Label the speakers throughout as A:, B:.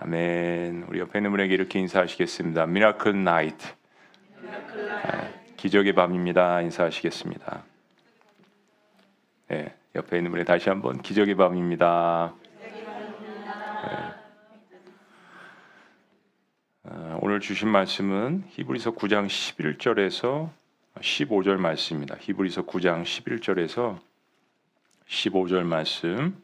A: 아멘. 우리 옆에 있는 분에게 이렇게 인사하시겠습니다. 미라클 나이트. 기적의 밤입니다. 인사하시겠습니다. 네, 옆에 있는 분에 다시 한번 기적의 밤입니다. 오늘 주신 말씀은 히브리서 9장 11절에서 15절 말씀입니다. 히브리서 9장 11절에서 15절 말씀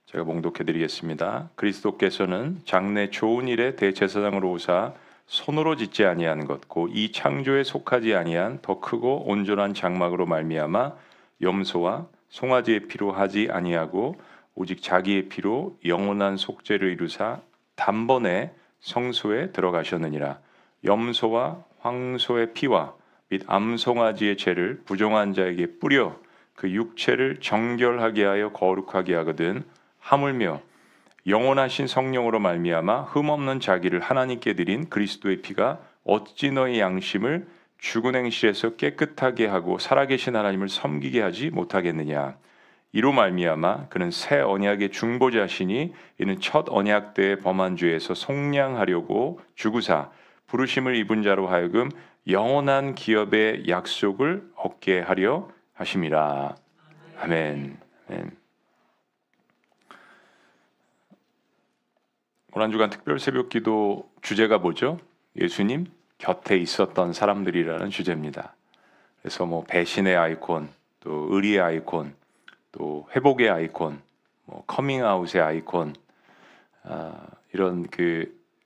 A: 제가 봉독해 드리겠습니다. 그리스도께서는 장래 좋은 일에 대제사장으로 오사 손으로 짓지 아니한 것 곧 이 창조에 속하지 아니한 더 크고 온전한 장막으로 말미암아 염소와 송아지의 피로 하지 아니하고 오직 자기의 피로 영원한 속죄를 이루사 단번에 성소에 들어가셨느니라. 염소와 황소의 피와 및 암송아지의 죄를 부정한 자에게 뿌려 그 육체를 정결하게 하여 거룩하게 하거든 하물며 영원하신 성령으로 말미암아 흠없는 자기를 하나님께 드린 그리스도의 피가 어찌 너희 양심을 죽은 행실에서 깨끗하게 하고 살아계신 하나님을 섬기게 하지 못하겠느냐. 이로 말미암아 그는 새 언약의 중보자시니 이는 첫 언약 때의 범한 죄에서 속량하려고 주구사 부르심을 입은 자로 하여금 영원한 기업의 약속을 얻게 하려 하심이라. 아멘. 아멘. 오늘 한 주간 특별 새벽기도 주제가 뭐죠? 예수님 곁에 있었던 사람들이라는 주제입니다. 그래서 배신의 아이콘, 또 의리의 아이콘, 또 회복의 아이콘, 커밍아웃의 아이콘, 이런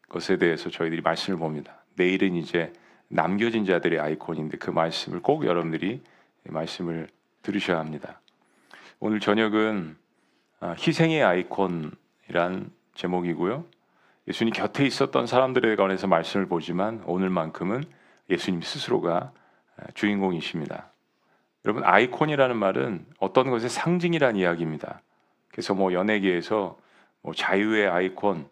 A: 것에 대해서 저희들이 말씀을 봅니다. 내일은 이제 남겨진 자들의 아이콘인데 그 말씀을 꼭 여러분들이 말씀을 들으셔야 합니다. 오늘 저녁은 희생의 아이콘이란 제목이고요. 예수님 곁에 있었던 사람들에 관해서 말씀을 보지만 오늘만큼은 예수님 스스로가 주인공이십니다. 여러분, 아이콘이라는 말은 어떤 것의 상징이란 이야기입니다. 그래서 연예계에서 자유의 아이콘,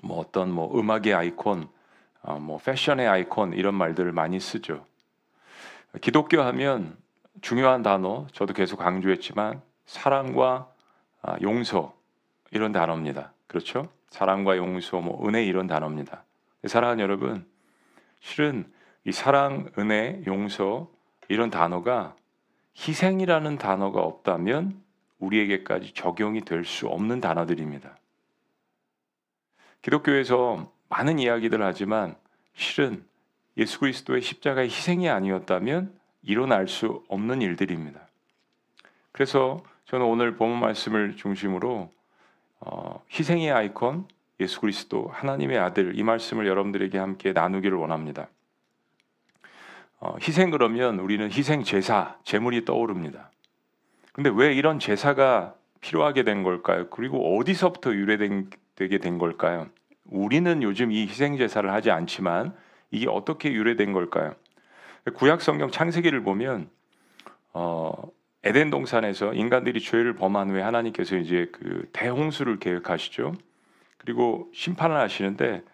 A: 어떤 음악의 아이콘, 패션의 아이콘 이런 말들을 많이 쓰죠. 기독교 하면 중요한 단어, 저도 계속 강조했지만 사랑과 용서 이런 단어입니다. 그렇죠? 사랑과 용서, 은혜 이런 단어입니다. 사랑하는 여러분, 실은 이 사랑, 은혜, 용서 이런 단어가 희생이라는 단어가 없다면 우리에게까지 적용이 될 수 없는 단어들입니다. 기독교에서 많은 이야기들 하지만 실은 예수 그리스도의 십자가의 희생이 아니었다면 일어날 수 없는 일들입니다. 그래서 저는 오늘 본문 말씀을 중심으로 희생의 아이콘 예수 그리스도 하나님의 아들 이 말씀을 여러분들에게 함께 나누기를 원합니다. 희생 그러면 우리는 희생 제사, 제물이 떠오릅니다. 근데 왜 이런 제사가 필요하게 된 걸까요? 그리고 어디서부터 유래되게 된 걸까요? 우리는 요즘 이 희생 제사를 하지 않지만 이게 어떻게 유래된 걸까요? 구약 성경 창세기를 보면 에덴 동산에서 인간들이 죄를 범한 후에 하나님께서 이제 대홍수를 계획하시죠. 그리고 심판을 하시는데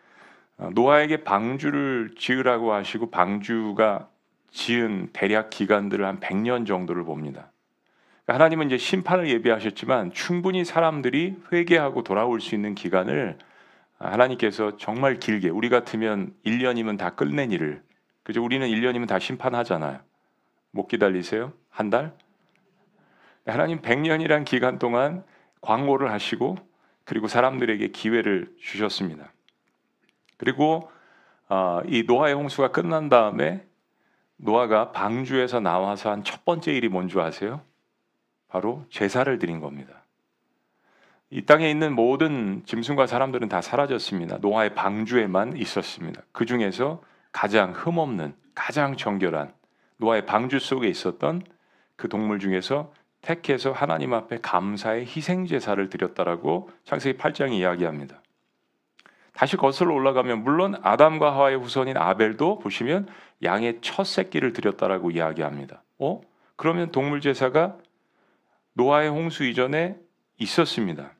A: 노아에게 방주를 지으라고 하시고 방주가 지은 대략 기간들을 한 100년 정도를 봅니다. 하나님은 이제 심판을 예비하셨지만 충분히 사람들이 회개하고 돌아올 수 있는 기간을 하나님께서 정말 길게, 우리 같으면 1년이면 다 끝낸 일을, 그죠? 우리는 1년이면 다 심판하잖아요. 못 기다리세요? 한 달? 하나님 100년이란 기간 동안 광고를 하시고 그리고 사람들에게 기회를 주셨습니다. 그리고 이 노아의 홍수가 끝난 다음에 노아가 방주에서 나와서 한 첫 번째 일이 뭔지 아세요? 바로 제사를 드린 겁니다. 이 땅에 있는 모든 짐승과 사람들은 다 사라졌습니다. 노아의 방주에만 있었습니다. 그 중에서 가장 흠없는, 가장 정결한 노아의 방주 속에 있었던 그 동물 중에서 택해서 하나님 앞에 감사의 희생 제사를 드렸다라고 창세기 8장이 이야기합니다. 다시 거슬러 올라가면 물론 아담과 하와의 후손인 아벨도 보시면 양의 첫 새끼를 드렸다라고 이야기합니다. 그러면 동물 제사가 노아의 홍수 이전에 있었습니다.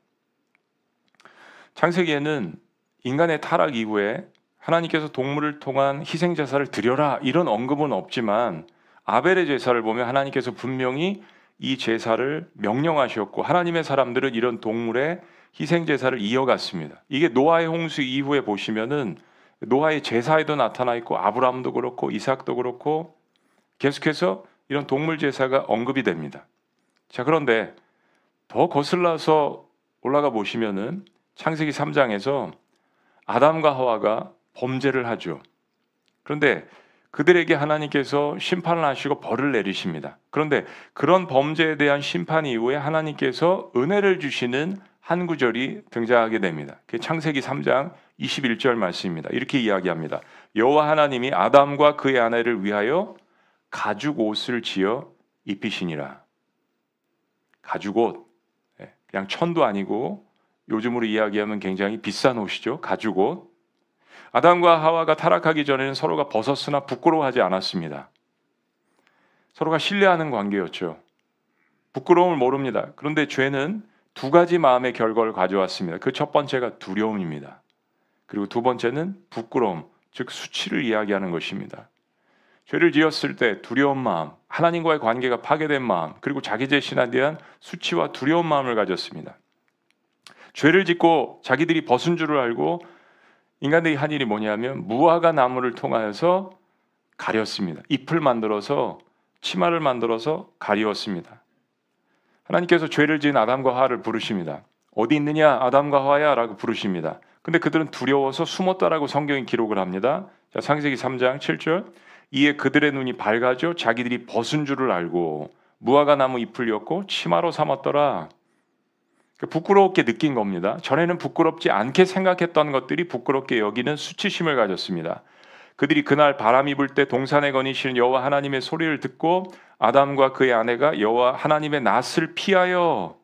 A: 창세기에는 인간의 타락 이후에 하나님께서 동물을 통한 희생 제사를 드려라 이런 언급은 없지만 아벨의 제사를 보면 하나님께서 분명히 이 제사를 명령하셨고 하나님의 사람들은 이런 동물의 희생 제사를 이어갔습니다. 이게 노아의 홍수 이후에 보시면은 노아의 제사에도 나타나 있고 아브라함도 그렇고 이삭도 그렇고 계속해서 이런 동물 제사가 언급이 됩니다. 자, 그런데 더 거슬러서 올라가 보시면은 창세기 3장에서 아담과 하와가 범죄를 하죠. 그런데 그들에게 하나님께서 심판을 하시고 벌을 내리십니다. 그런데 그런 범죄에 대한 심판 이후에 하나님께서 은혜를 주시는 한 구절이 등장하게 됩니다. 그게 창세기 3장 21절 말씀입니다. 이렇게 이야기합니다. 여호와 하나님이 아담과 그의 아내를 위하여 가죽 옷을 지어 입히시니라. 가죽 옷, 그냥 천도 아니고 요즘으로 이야기하면 굉장히 비싼 옷이죠. 가죽 옷. 아담과 하와가 타락하기 전에는 서로가 벗었으나 부끄러워하지 않았습니다. 서로가 신뢰하는 관계였죠. 부끄러움을 모릅니다. 그런데 죄는 두 가지 마음의 결과를 가져왔습니다. 그 첫 번째가 두려움입니다. 그리고 두 번째는 부끄러움, 즉 수치를 이야기하는 것입니다. 죄를 지었을 때 두려운 마음, 하나님과의 관계가 파괴된 마음, 그리고 자기 자신에 대한 수치와 두려운 마음을 가졌습니다. 죄를 짓고 자기들이 벗은 줄을 알고 인간들이 한 일이 뭐냐면 무화과 나무를 통하여서 가렸습니다. 잎을 만들어서 치마를 만들어서 가리웠습니다. 하나님께서 죄를 지은 아담과 하와를 부르십니다. 어디 있느냐 아담과 하와야 라고 부르십니다. 근데 그들은 두려워서 숨었다라고 성경이 기록을 합니다. 자, 창세기 3장 7절 이에 그들의 눈이 밝아져 자기들이 벗은 줄을 알고 무화과 나무 잎을 엮고 치마로 삼았더라. 부끄럽게 느낀 겁니다. 전에는 부끄럽지 않게 생각했던 것들이 부끄럽게 여기는 수치심을 가졌습니다. 그들이 그날 바람이 불 때 동산에 거니시는 여호와 하나님의 소리를 듣고 아담과 그의 아내가 여호와 하나님의 낯을 피하여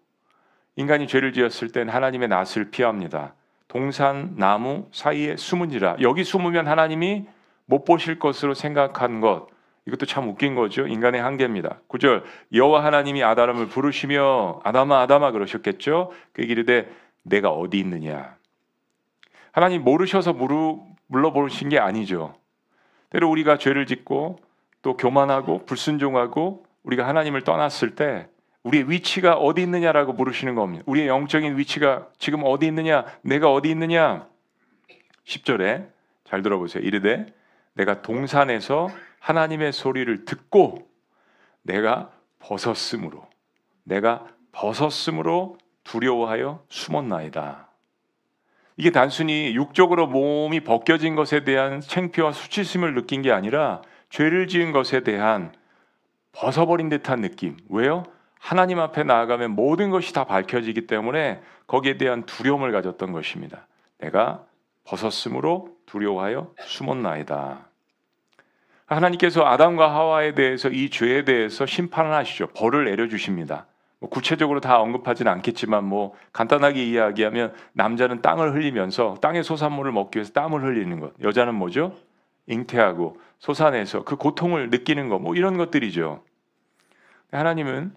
A: 인간이 죄를 지었을 땐 하나님의 낯을 피합니다. 동산 나무 사이에 숨은지라. 여기 숨으면 하나님이 못 보실 것으로 생각한 것. 이것도 참 웃긴 거죠. 인간의 한계입니다. 9절 여호와 하나님이 아담을 부르시며 아담아 아담아 그러셨겠죠. 그에게 이르되 내가 어디 있느냐. 하나님 모르셔서 물어보신 게 아니죠. 때로 우리가 죄를 짓고 또 교만하고 불순종하고 우리가 하나님을 떠났을 때 우리의 위치가 어디 있느냐라고 물으시는 겁니다. 우리의 영적인 위치가 지금 어디 있느냐, 내가 어디 있느냐. 10절에 잘 들어보세요. 이르되 내가 동산에서 하나님의 소리를 듣고 내가 벗었으므로 두려워하여 숨었나이다. 이게 단순히 육적으로 몸이 벗겨진 것에 대한 창피와 수치심을 느낀 게 아니라 죄를 지은 것에 대한 벗어버린 듯한 느낌. 왜요? 하나님 앞에 나아가면 모든 것이 다 밝혀지기 때문에 거기에 대한 두려움을 가졌던 것입니다. 내가 벗었으므로 두려워하여 숨었나이다. 하나님께서 아담과 하와에 대해서 이 죄에 대해서 심판을 하시죠. 벌을 내려주십니다. 구체적으로 다 언급하지는 않겠지만 간단하게 이야기하면 남자는 땅을 흘리면서 땅의 소산물을 먹기 위해서 땀을 흘리는 것. 여자는 뭐죠? 잉태하고 솟아내서 그 고통을 느끼는 것. 이런 것들이죠. 하나님은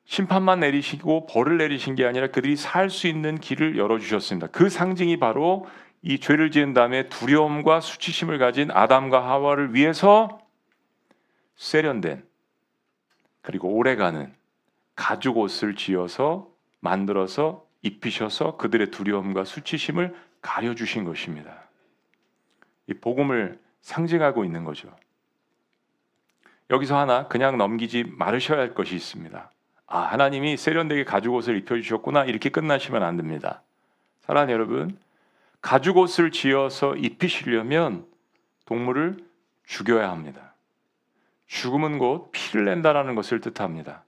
A: 심판만 내리시고 벌을 내리신 게 아니라 그들이 살 수 있는 길을 열어주셨습니다. 그 상징이 바로 이 죄를 지은 다음에 두려움과 수치심을 가진 아담과 하와를 위해서 세련된 그리고 오래가는 가죽 옷을 지어서 만들어서 입히셔서 그들의 두려움과 수치심을 가려주신 것입니다. 이 복음을 상징하고 있는 거죠. 여기서 하나 그냥 넘기지 말으셔야 할 것이 있습니다. 하나님이 세련되게 가죽 옷을 입혀주셨구나 이렇게 끝나시면 안 됩니다. 사랑하는 여러분, 가죽 옷을 지어서 입히시려면 동물을 죽여야 합니다. 죽음은 곧 피를 낸다라는 것을 뜻합니다.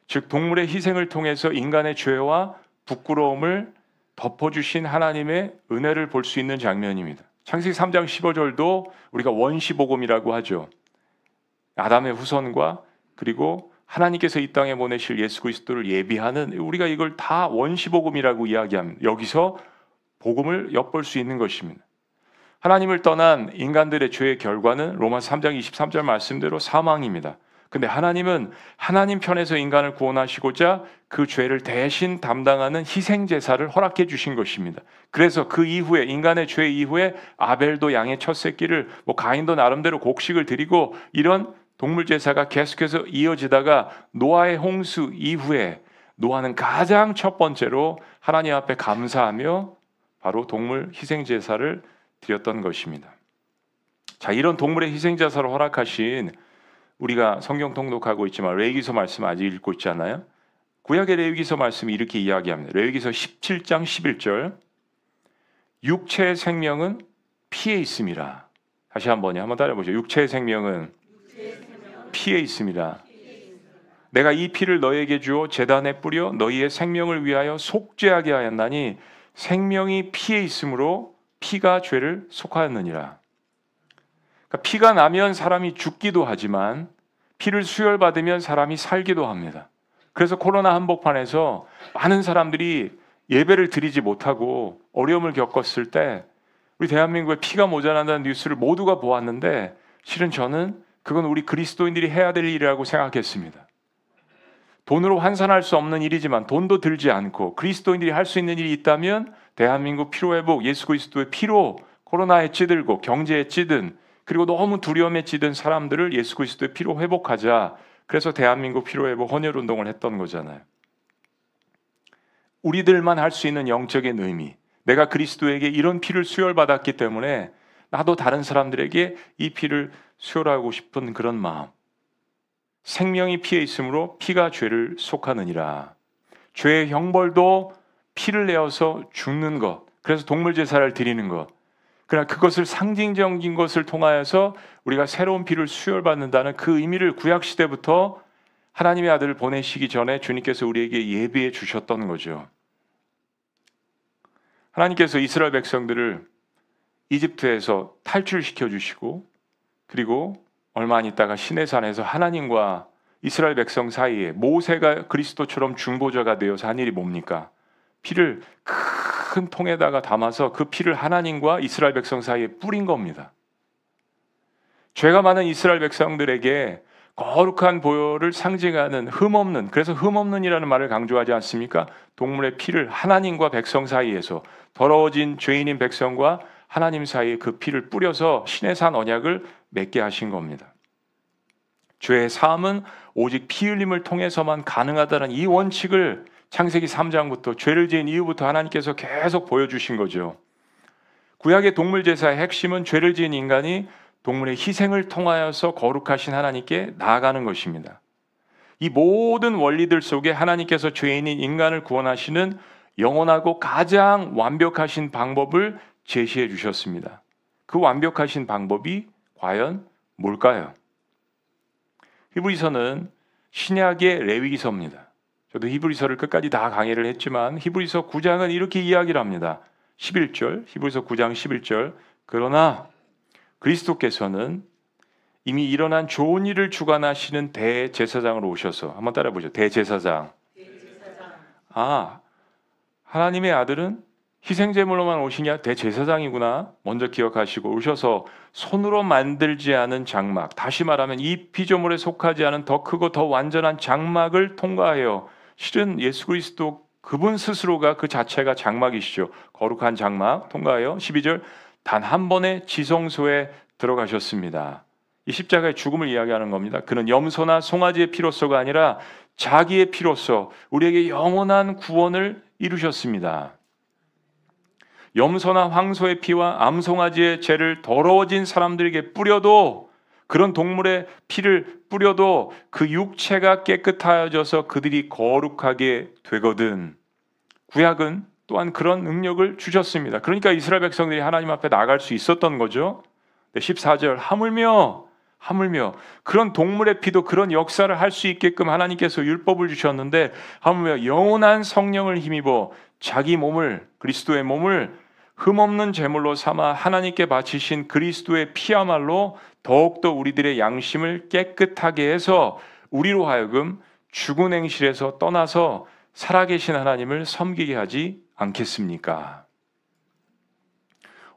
A: 즉 동물의 희생을 통해서 인간의 죄와 부끄러움을 덮어주신 하나님의 은혜를 볼 수 있는 장면입니다. 창세기 3장 15절도 우리가 원시복음이라고 하죠. 아담의 후손과 그리고 하나님께서 이 땅에 보내실 예수 그리스도를 예비하는 우리가 이걸 다 원시복음이라고 이야기합니다. 여기서 복음을 엿볼 수 있는 것입니다. 하나님을 떠난 인간들의 죄의 결과는 로마서 3장 23절 말씀대로 사망입니다. 근데 하나님은 하나님 편에서 인간을 구원하시고자 그 죄를 대신 담당하는 희생제사를 허락해 주신 것입니다. 그래서 그 이후에 인간의 죄 이후에 아벨도 양의 첫 새끼를 가인도 나름대로 곡식을 드리고 이런 동물 제사가 계속해서 이어지다가 노아의 홍수 이후에 노아는 가장 첫 번째로 하나님 앞에 감사하며 바로 동물 희생제사를 드렸던 것입니다. 자, 이런 동물의 희생제사를 허락하신, 우리가 성경 통독하고 있지만 레위기서 말씀 아직 읽고 있지 않아요? 구약의 레위기서 말씀이 이렇게 이야기합니다. 레위기서 17장 11절, 육체의 생명은 피에 있음이라. 다시 한번 따라해보죠. 육체의 생명은 피에 있음이라. 내가 이 피를 너에게 주어 제단에 뿌려 너희의 생명을 위하여 속죄하게 하였나니 생명이 피에 있으므로 피가 죄를 속하였느니라. 그러니까 피가 나면 사람이 죽기도 하지만 피를 수혈받으면 사람이 살기도 합니다. 그래서 코로나 한복판에서 많은 사람들이 예배를 드리지 못하고 어려움을 겪었을 때 우리 대한민국에 피가 모자란다는 뉴스를 모두가 보았는데, 실은 저는 그건 우리 그리스도인들이 해야 될 일이라고 생각했습니다. 돈으로 환산할 수 없는 일이지만 돈도 들지 않고 그리스도인들이 할 수 있는 일이 있다면 대한민국 피로회복, 예수 그리스도의 피로 코로나에 찌들고 경제에 찌든, 그리고 너무 두려움에 찌든 사람들을 예수 그리스도의 피로 회복하자. 그래서 대한민국 피로회복 헌혈운동을 했던 거잖아요. 우리들만 할 수 있는 영적인 의미, 내가 그리스도에게 이런 피를 수혈받았기 때문에 나도 다른 사람들에게 이 피를 수혈하고 싶은 그런 마음. 생명이 피에 있으므로 피가 죄를 속하느니라. 죄의 형벌도 피를 내어서 죽는 것, 그래서 동물 제사를 드리는 것, 그러나 그것을 상징적인 것을 통하여서 우리가 새로운 피를 수혈받는다는 그 의미를 구약시대부터 하나님의 아들을 보내시기 전에 주님께서 우리에게 예비해 주셨던 거죠. 하나님께서 이스라엘 백성들을 이집트에서 탈출시켜 주시고, 그리고 얼마 안 있다가 시내산에서 하나님과 이스라엘 백성 사이에 모세가 그리스도처럼 중보자가 되어서 한 일이 뭡니까? 피를 큰 통에다가 담아서 그 피를 하나님과 이스라엘 백성 사이에 뿌린 겁니다. 죄가 많은 이스라엘 백성들에게 거룩한 보혈을 상징하는 흠없는, 그래서 흠없는이라는 말을 강조하지 않습니까? 동물의 피를 하나님과 백성 사이에서, 더러워진 죄인인 백성과 하나님 사이에 그 피를 뿌려서 시내산 언약을 맺게 하신 겁니다. 죄의 사함은 오직 피 흘림을 통해서만 가능하다는 이 원칙을 창세기 3장부터 죄를 지은 이후부터 하나님께서 계속 보여주신 거죠. 구약의 동물 제사의 핵심은 죄를 지은 인간이 동물의 희생을 통하여서 거룩하신 하나님께 나아가는 것입니다. 이 모든 원리들 속에 하나님께서 죄인인 인간을 구원하시는 영원하고 가장 완벽하신 방법을 제시해 주셨습니다. 그 완벽하신 방법이 과연 뭘까요? 히브리서는 신약의 레위기서입니다. 저도 히브리서를 끝까지 다 강의를 했지만 히브리서 9장은 이렇게 이야기를 합니다. 11절, 히브리서 9장 11절. 그러나 그리스도께서는 이미 일어난 좋은 일을 주관하시는 대제사장으로 오셔서, 한번 따라해보죠. 대제사장. 하나님의 아들은 희생제물로만 오시냐? 대제사장이구나. 먼저 기억하시고 오셔서 손으로 만들지 않은 장막, 다시 말하면 이 피조물에 속하지 않은 더 크고 더 완전한 장막을 통과하여, 실은 예수 그리스도 그분 스스로가 그 자체가 장막이시죠. 거룩한 장막 통과하여 12절 단 한 번의 지성소에 들어가셨습니다. 이 십자가의 죽음을 이야기하는 겁니다. 그는 염소나 송아지의 피로서가 아니라 자기의 피로서 우리에게 영원한 구원을 이루셨습니다. 염소나 황소의 피와 암송아지의 죄를 더러워진 사람들에게 뿌려도, 그런 동물의 피를 뿌려도 그 육체가 깨끗하여져서 그들이 거룩하게 되거든. 구약은 또한 그런 능력을 주셨습니다. 그러니까 이스라엘 백성들이 하나님 앞에 나갈 수 있었던 거죠. 14절 하물며 그런 동물의 피도 그런 역사를 할 수 있게끔 하나님께서 율법을 주셨는데, 하물며 영원한 성령을 힘입어 자기 몸을, 그리스도의 몸을 흠없는 제물로 삼아 하나님께 바치신 그리스도의 피야말로 더욱더 우리들의 양심을 깨끗하게 해서 우리로 하여금 죽은 행실에서 떠나서 살아계신 하나님을 섬기게 하지 않겠습니까?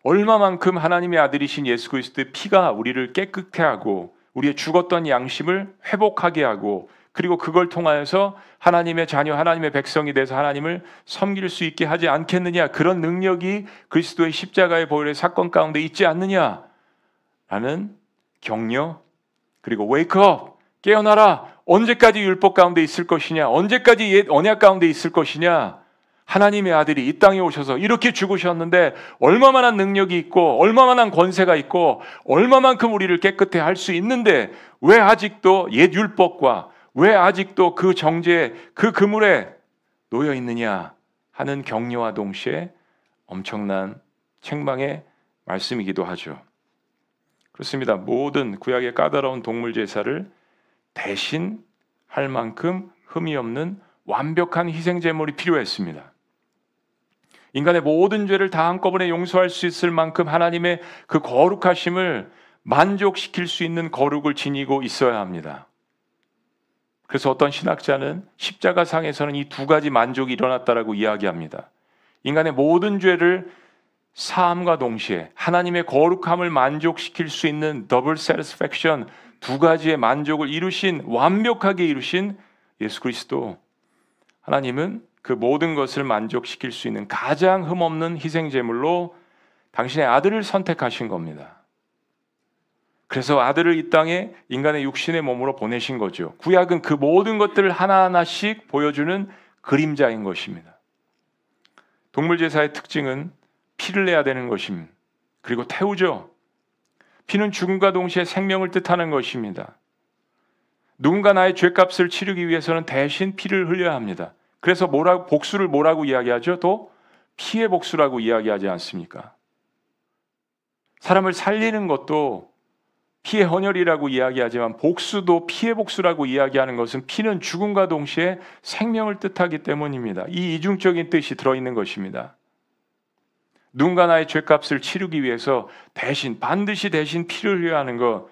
A: 얼마만큼 하나님의 아들이신 예수 그리스도의 피가 우리를 깨끗해 하고 우리의 죽었던 양심을 회복하게 하고, 그리고 그걸 통하여서 하나님의 자녀, 하나님의 백성이 돼서 하나님을 섬길 수 있게 하지 않겠느냐. 그런 능력이 그리스도의 십자가의 보혈의 사건 가운데 있지 않느냐라는 격려, 그리고 웨이크업, 깨어나라, 언제까지 율법 가운데 있을 것이냐? 언제까지 옛 언약 가운데 있을 것이냐? 하나님의 아들이 이 땅에 오셔서 이렇게 죽으셨는데 얼마만한 능력이 있고 얼마만한 권세가 있고 얼마만큼 우리를 깨끗해 할 수 있는데 왜 아직도 옛 율법과 왜 아직도 그 정죄, 그 그물에 놓여 있느냐 하는 격려와 동시에 엄청난 책망의 말씀이기도 하죠. 그렇습니다. 모든 구약의 까다로운 동물 제사를 대신 할 만큼 흠이 없는 완벽한 희생 제물이 필요했습니다. 인간의 모든 죄를 다 한꺼번에 용서할 수 있을 만큼 하나님의 그 거룩하심을 만족시킬 수 있는 거룩을 지니고 있어야 합니다. 그래서 어떤 신학자는 십자가상에서는 이 두 가지 만족이 일어났다라고 이야기합니다. 인간의 모든 죄를 사함과 동시에 하나님의 거룩함을 만족시킬 수 있는 더블 세티스팩션, 두 가지의 만족을 이루신, 완벽하게 이루신 예수 그리스도, 하나님은 그 모든 것을 만족시킬 수 있는 가장 흠없는 희생제물로 당신의 아들을 선택하신 겁니다. 그래서 아들을 이 땅에 인간의 육신의 몸으로 보내신 거죠. 구약은 그 모든 것들을 하나하나씩 보여주는 그림자인 것입니다. 동물제사의 특징은 피를 내야 되는 것입니다. 그리고 태우죠. 피는 죽음과 동시에 생명을 뜻하는 것입니다. 누군가 나의 죄값을 치르기 위해서는 대신 피를 흘려야 합니다. 그래서 복수를 뭐라고 이야기하죠? 또 피의 복수라고 이야기하지 않습니까? 사람을 살리는 것도 피의 헌혈이라고 이야기하지만 복수도 피의 복수라고 이야기하는 것은 피는 죽음과 동시에 생명을 뜻하기 때문입니다. 이 이중적인 뜻이 들어있는 것입니다. 누군가 나의 죄값을 치르기 위해서 반드시 대신 피를 흘려야 하는 것,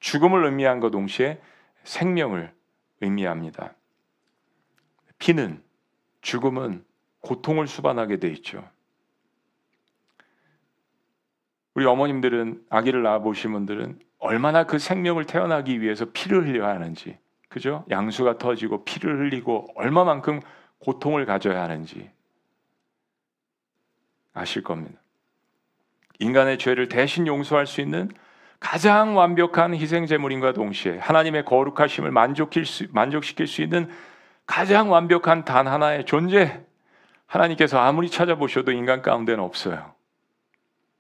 A: 죽음을 의미한 것 동시에 생명을 의미합니다. 피는, 죽음은 고통을 수반하게 돼 있죠. 우리 어머님들은, 아기를 낳아보신 분들은 얼마나 그 생명을 태어나기 위해서 피를 흘려야 하는지, 그죠? 양수가 터지고 피를 흘리고 얼마만큼 고통을 가져야 하는지 아실 겁니다. 인간의 죄를 대신 용서할 수 있는 가장 완벽한 희생제물인과 동시에 하나님의 거룩하심을 만족시킬 수 있는 가장 완벽한 단 하나의 존재, 하나님께서 아무리 찾아보셔도 인간 가운데는 없어요.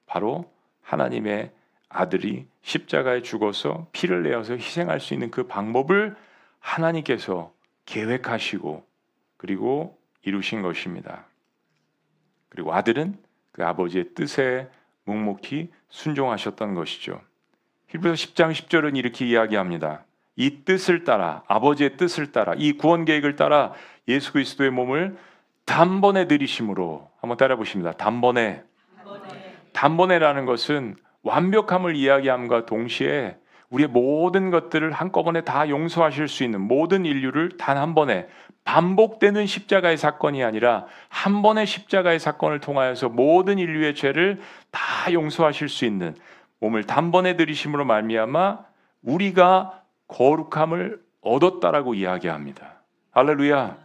A: 바로 하나님의 아들이 십자가에 죽어서 피를 내어서 희생할 수 있는 그 방법을 하나님께서 계획하시고 그리고 이루신 것입니다. 그리고 아들은 그 아버지의 뜻에 묵묵히 순종하셨던 것이죠. 히브리서 10장 10절은 이렇게 이야기합니다. 이 뜻을 따라, 아버지의 뜻을 따라, 이 구원 계획을 따라 예수 그리스도의 몸을 단번에 들이심으로, 한번 따라 보십니다. 단번에라는 것은 완벽함을 이야기함과 동시에 우리의 모든 것들을 한꺼번에 다 용서하실 수 있는, 모든 인류를 단 한 번에, 반복되는 십자가의 사건이 아니라 한 번의 십자가의 사건을 통하여서 모든 인류의 죄를 다 용서하실 수 있는 몸을 단번에 들이심으로 말미암아 우리가 거룩함을 얻었다라고 이야기합니다. 할렐루야.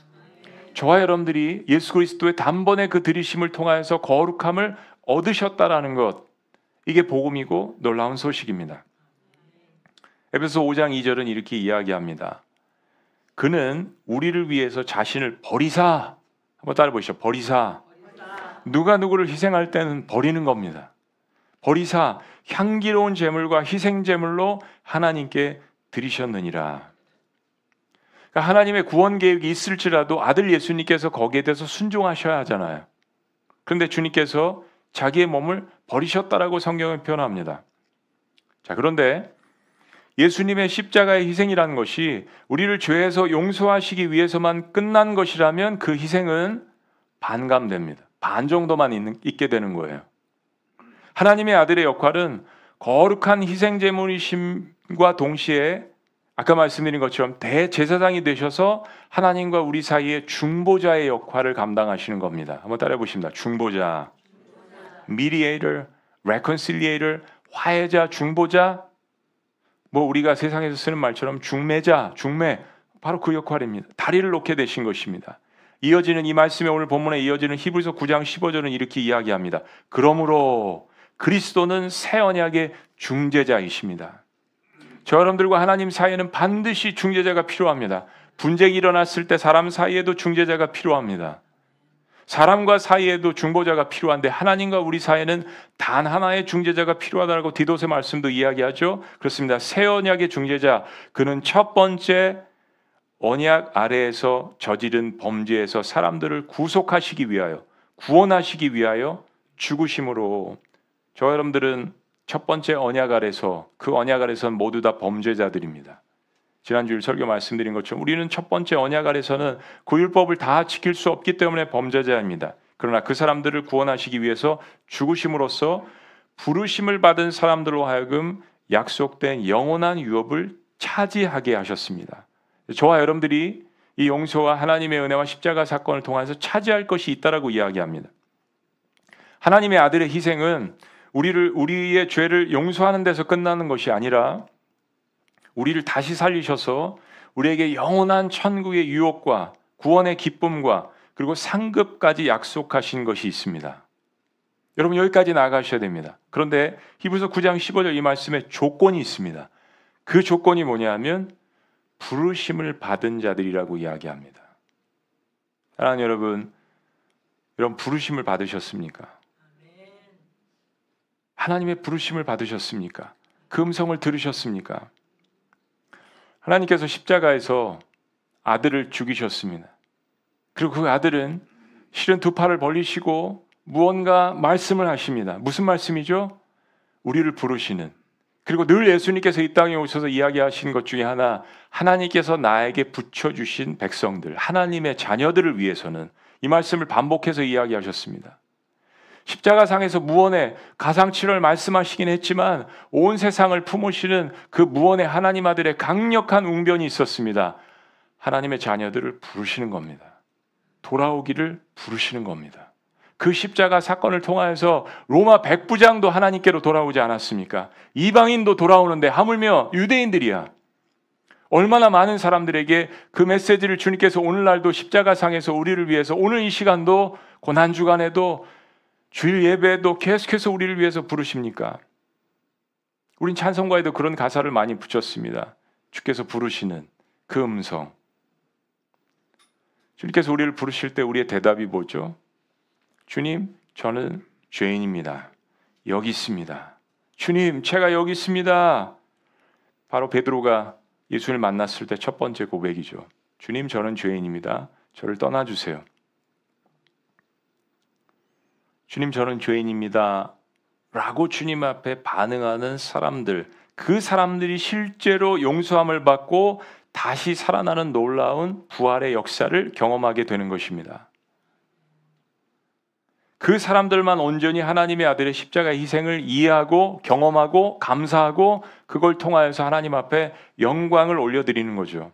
A: 저와 여러분들이 예수 그리스도의 단번에 그 들이심을 통하여서 거룩함을 얻으셨다라는 것, 이게 복음이고 놀라운 소식입니다. 에베소 5장 2절은 이렇게 이야기합니다. 그는 우리를 위해서 자신을 버리사, 한번 따라 보시죠. 버리사. 누가 누구를 희생할 때는 버리는 겁니다. 버리사 향기로운 제물과 희생 제물로 하나님께 드리셨느니라. 그러니까 하나님의 구원 계획이 있을지라도 아들 예수님께서 거기에 대해서 순종하셔야 하잖아요. 그런데 주님께서 자기의 몸을 버리셨다라고 성경은 표현합니다. 자, 그런데 예수님의 십자가의 희생이라는 것이 우리를 죄에서 용서하시기 위해서만 끝난 것이라면 그 희생은 반감됩니다. 반 정도만 있게 되는 거예요. 하나님의 아들의 역할은 거룩한 희생제물이심과 동시에 아까 말씀드린 것처럼 대제사장이 되셔서 하나님과 우리 사이의 중보자의 역할을 감당하시는 겁니다. 한번 따라해 보십니다. 중보자, mediator, reconciliator, 화해자, 중보자, 뭐 우리가 세상에서 쓰는 말처럼 중매자, 중매, 바로 그 역할입니다. 다리를 놓게 되신 것입니다. 이어지는 이 말씀에 오늘 본문에 이어지는 히브리서 9장 15절은 이렇게 이야기합니다. 그러므로 그리스도는 새 언약의 중재자이십니다. 저 여러분들과 하나님 사이에는 반드시 중재자가 필요합니다. 분쟁이 일어났을 때 사람 사이에도 중재자가 필요합니다. 사람과 사이에도 중보자가 필요한데 하나님과 우리 사이에는 단 하나의 중재자가 필요하다고 디도서 말씀도 이야기하죠. 그렇습니다. 새 언약의 중재자, 그는 첫 번째 언약 아래에서 저지른 범죄에서 사람들을 구속하시기 위하여, 구원하시기 위하여 죽으심으로, 저 여러분들은 첫 번째 언약 아래서, 그 언약 아래서는 모두 다 범죄자들입니다. 지난주일 설교 말씀드린 것처럼 우리는 첫 번째 언약 아래서는 그 율법을 다 지킬 수 없기 때문에 범죄자입니다. 그러나 그 사람들을 구원하시기 위해서 죽으심으로써 부르심을 받은 사람들로 하여금 약속된 영원한 유업을 차지하게 하셨습니다. 저와 여러분들이 이 용서와 하나님의 은혜와 십자가 사건을 통해서 차지할 것이 있다라고 이야기합니다. 하나님의 아들의 희생은 우리의 죄를 용서하는 데서 끝나는 것이 아니라 우리를 다시 살리셔서 우리에게 영원한 천국의 유업과 구원의 기쁨과 그리고 상급까지 약속하신 것이 있습니다. 여러분 여기까지 나아가셔야 됩니다. 그런데 히브리서 9장 15절 이 말씀에 조건이 있습니다. 그 조건이 뭐냐면 부르심을 받은 자들이라고 이야기합니다. 사랑하는 여러분, 이런 부르심을 받으셨습니까? 하나님의 부르심을 받으셨습니까? 그 음성을 들으셨습니까? 하나님께서 십자가에서 아들을 죽이셨습니다. 그리고 그 아들은 실은 두 팔을 벌리시고 무언가 말씀을 하십니다. 무슨 말씀이죠? 우리를 부르시는, 그리고 늘 예수님께서 이 땅에 오셔서 이야기하신 것 중에 하나, 하나님께서 나에게 붙여주신 백성들, 하나님의 자녀들을 위해서는, 이 말씀을 반복해서 이야기하셨습니다. 십자가상에서 무언의 가상칠을 말씀하시긴 했지만 온 세상을 품으시는 그 무언의 하나님 아들의 강력한 웅변이 있었습니다. 하나님의 자녀들을 부르시는 겁니다. 돌아오기를 부르시는 겁니다. 그 십자가 사건을 통하여서 로마 백부장도 하나님께로 돌아오지 않았습니까? 이방인도 돌아오는데 하물며 유대인들이야. 얼마나 많은 사람들에게 그 메시지를 주님께서 오늘날도 십자가상에서 우리를 위해서, 오늘 이 시간도 고난주간에도 주일 예배에도 계속해서 우리를 위해서 부르십니까? 우린 찬송가에도 그런 가사를 많이 붙였습니다. 주께서 부르시는 그 음성. 주님께서 우리를 부르실 때 우리의 대답이 뭐죠? 주님, 저는 죄인입니다. 여기 있습니다. 주님, 제가 여기 있습니다. 바로 베드로가 예수를 만났을 때 첫 번째 고백이죠. 주님, 저는 죄인입니다. 저를 떠나주세요. 주님, 저는 죄인입니다. 라고 주님 앞에 반응하는 사람들, 그 사람들이 실제로 용서함을 받고 다시 살아나는 놀라운 부활의 역사를 경험하게 되는 것입니다. 그 사람들만 온전히 하나님의 아들의 십자가의 희생을 이해하고 경험하고 감사하고 그걸 통하여서 하나님 앞에 영광을 올려드리는 거죠.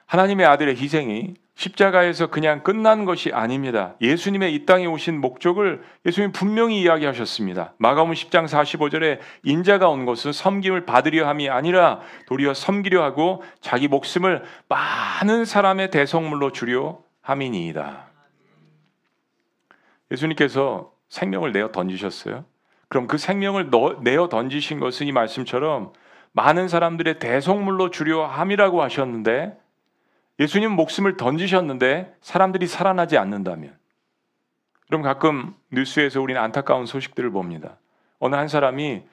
A: 하나님의 아들의 희생이 십자가에서 그냥 끝난 것이 아닙니다. 예수님의 이 땅에 오신 목적을 예수님 분명히 이야기하셨습니다. 마가복음 10장 45절에 인자가 온 것은 섬김을 받으려 함이 아니라 도리어 섬기려 하고 자기 목숨을 많은 사람의 대속물로 주려 함이니이다. 예수님께서 생명을 내어 던지셨어요. 그럼 그 생명을 내어 던지신 것은 이 말씀처럼 많은 사람들의 대속물로 주려 함이라고 하셨는데, 예수님은 목숨을 던지셨는데 사람들이 살아나지 않는다면, 그럼 가끔 뉴스에서 우리는 안타까운 소식들을 봅니다. 어느 한 사람이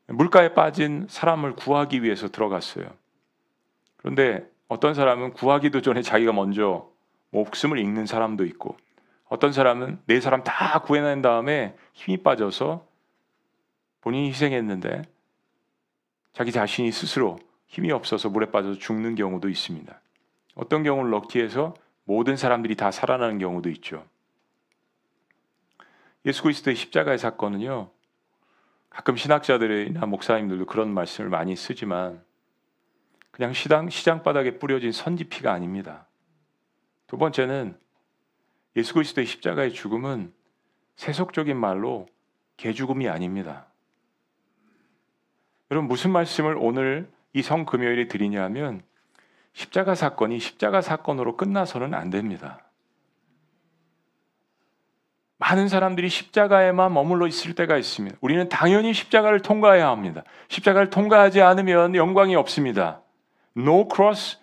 A: 물가에 빠진 사람을 구하기 위해서 들어갔어요. 그런데 어떤 사람은 구하기도 전에 자기가 먼저 목숨을 잃는 사람도 있고, 어떤 사람은 네 사람 다 구해낸 다음에 힘이 빠져서 본인이 희생했는데 자기 자신이 스스로 힘이 없어서 물에 빠져서 죽는 경우도 있습니다. 어떤 경우는 럭키해서 모든 사람들이 다 살아나는 경우도 있죠. 예수 그리스도의 십자가의 사건은요, 가끔 신학자들이나 목사님들도 그런 말씀을 많이 쓰지만 그냥 시장 바닥에 뿌려진 선지피가 아닙니다. 두 번째는 예수 그리스도의 십자가의 죽음은 세속적인 말로 개죽음이 아닙니다. 여러분, 무슨 말씀을 오늘 이 성금요일에 드리냐면, 십자가 사건이 십자가 사건으로 끝나서는 안 됩니다. 많은 사람들이 십자가에만 머물러 있을 때가 있습니다. 우리는 당연히 십자가를 통과해야 합니다. 십자가를 통과하지 않으면 영광이 없습니다. No cross,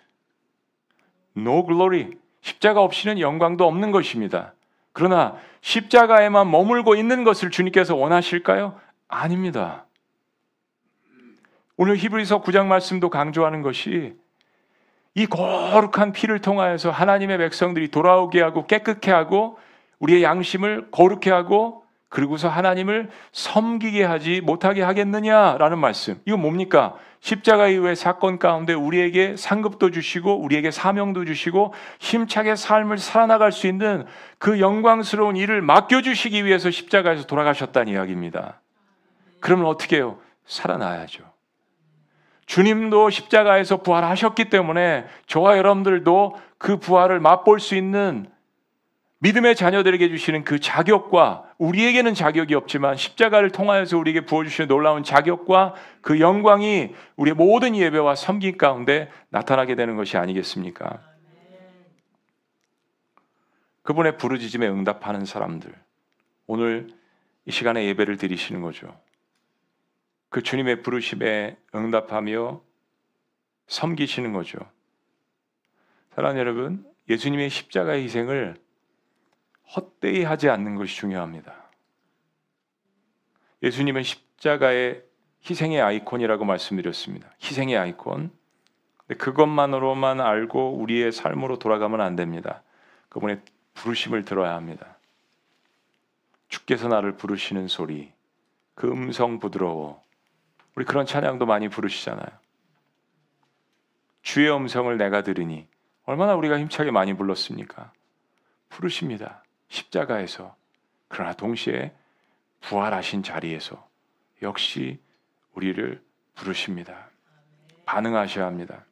A: no glory. 십자가 없이는 영광도 없는 것입니다. 그러나 십자가에만 머물고 있는 것을 주님께서 원하실까요? 아닙니다. 오늘 히브리서 9장 말씀도 강조하는 것이 이 거룩한 피를 통하여서 하나님의 백성들이 돌아오게 하고 깨끗게 하고 우리의 양심을 거룩해 하고 그리고서 하나님을 섬기게 하지 못하게 하겠느냐라는 말씀. 이건 뭡니까? 십자가 이후의 사건 가운데 우리에게 상급도 주시고 우리에게 사명도 주시고 힘차게 삶을 살아나갈 수 있는 그 영광스러운 일을 맡겨주시기 위해서 십자가에서 돌아가셨다는 이야기입니다. 그러면 어떻게 해요? 살아나야죠. 주님도 십자가에서 부활하셨기 때문에 저와 여러분들도 그 부활을 맛볼 수 있는 믿음의 자녀들에게 주시는 그 자격과 우리에게는 자격이 없지만 십자가를 통하여서 우리에게 부어주시는 놀라운 자격과 그 영광이 우리의 모든 예배와 섬김 가운데 나타나게 되는 것이 아니겠습니까? 그분의 부르짖음에 응답하는 사람들, 오늘 이 시간에 예배를 드리시는 거죠. 그 주님의 부르심에 응답하며 섬기시는 거죠. 사랑하는 여러분, 예수님의 십자가의 희생을 헛되이 하지 않는 것이 중요합니다. 예수님은 십자가의 희생의 아이콘이라고 말씀드렸습니다. 희생의 아이콘. 그것만으로만 알고 우리의 삶으로 돌아가면 안 됩니다. 그분의 부르심을 들어야 합니다. 주께서 나를 부르시는 소리, 그 음성 부드러워. 우리 그런 찬양도 많이 부르시잖아요. 주의 음성을 내가 들으니 얼마나 우리가 힘차게 많이 불렀습니까? 부르십니다. 십자가에서. 그러나 동시에 부활하신 자리에서 역시 우리를 부르십니다. 반응하셔야 합니다.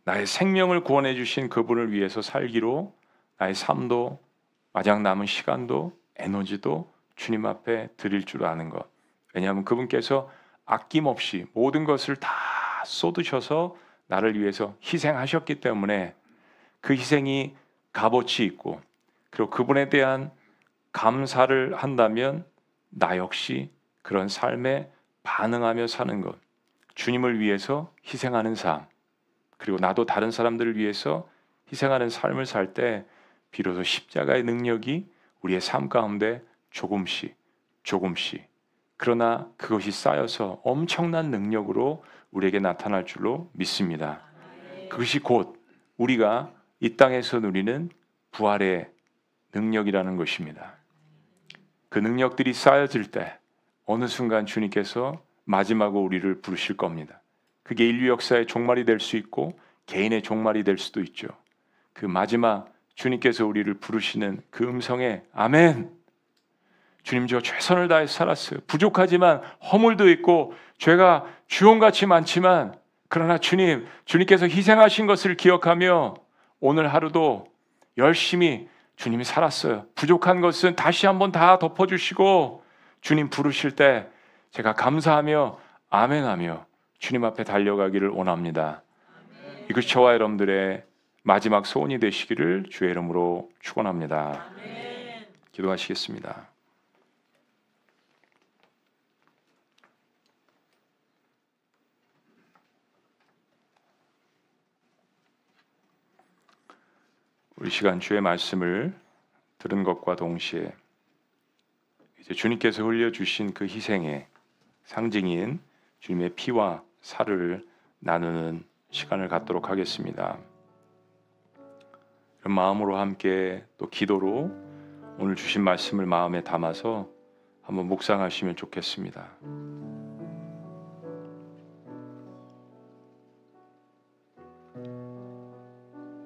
A: 나의 생명을 구원해 주신 그분을 위해서 살기로 나의 삶도 마지막 남은 시간도 에너지도 주님 앞에 드릴 줄 아는 것. 왜냐하면 그분께서 아낌없이 모든 것을 다 쏟으셔서 나를 위해서 희생하셨기 때문에 그 희생이 값어치 있고 그리고 그분에 대한 감사를 한다면 나 역시 그런 삶에 반응하며 사는 것, 주님을 위해서 희생하는 삶, 그리고 나도 다른 사람들을 위해서 희생하는 삶을 살 때 비로소 십자가의 능력이 우리의 삶 가운데 조금씩 그러나 그것이 쌓여서 엄청난 능력으로 우리에게 나타날 줄로 믿습니다. 그것이 곧 우리가 이 땅에서 누리는 부활의 능력이라는 것입니다. 그 능력들이 쌓여질 때 어느 순간 주님께서 마지막으로 우리를 부르실 겁니다. 그게 인류 역사의 종말이 될 수 있고 개인의 종말이 될 수도 있죠. 그 마지막 주님께서 우리를 부르시는 그 음성에 아멘. 주님, 저 최선을 다해 살았어요. 부족하지만 허물도 있고 죄가 주홍같이 많지만 그러나 주님께서 희생하신 것을 기억하며 오늘 하루도 열심히 주님이 살았어요. 부족한 것은 다시 한번 다 덮어주시고 주님 부르실 때 제가 감사하며 아멘하며 주님 앞에 달려가기를 원합니다. 이것이 저와 여러분들의 마지막 소원이 되시기를 주의 이름으로 축원합니다. 기도하시겠습니다. 우리 시간 주의 말씀을 들은 것과 동시에 이제 주님께서 흘려주신 그 희생의 상징인 주님의 피와 살을 나누는 시간을 갖도록 하겠습니다. 그런 마음으로 함께 또 기도로 오늘 주신 말씀을 마음에 담아서 한번 묵상하시면 좋겠습니다.